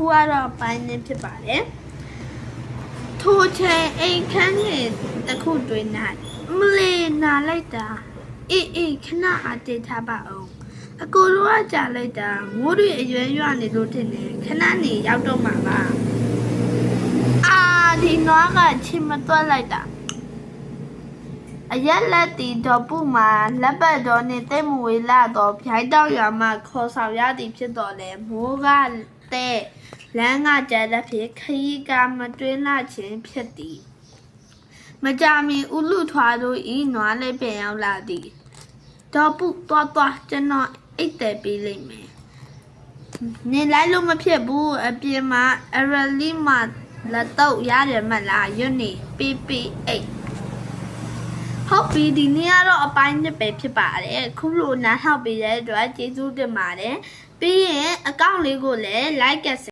အခုကတော့ပိုင်းနေဖြစ်ပါတယ်ထိုးချင်အိမ်ခန်းကြီးတစ်ခုတွင်၌မလေးနာလိုက်တာအေးခဏအတေးထားပါအောင်အကိုတို့ကကြာလိုက်တာမိုးတွေအရွယ်ရွနေလို့ထင်တယ်ခဏနေရောက်တော့မှာပါဒီနွားကချင်မတွက်လိုက်တာအရက်လက်တီတော်ပူမှာလက်ပတ်တော်နဲ့တိတ်မဝေလာတော့ဖြိုင်းတောက်ရွာမှာခေါ်ဆောင်ရသည်ဖြစ်တော်လဲမိုးကတဲ့လမ်းကကြတဲ့ဖြစ်ခရီးကမတွင်းလာခြင်းဖြစ်သည်မကြမီဥလူထွားတို့ဤနွားလေးပြန်ရောက်လာသည်တော်ပူသွားကျွန်တော်အိတ်တယ်ပေးလိုက်မယ်နေလိုက်လို့မဖြစ်ဘူးအပြင်မှာအရလီမှာလက်တော့ရတယ်မလားယွနေအိတ်ဟုတ်ပြီဒီနေ့ကတော့အပိုင်းနှစ်ပဲဖြစ်ပါတယ်ခုလိုနားထောင်ပေးတဲ့အတွက်ကျေးဇူးတင်ပါတယ်ပြီးရင်အကောင့်လေးကိုလည်း like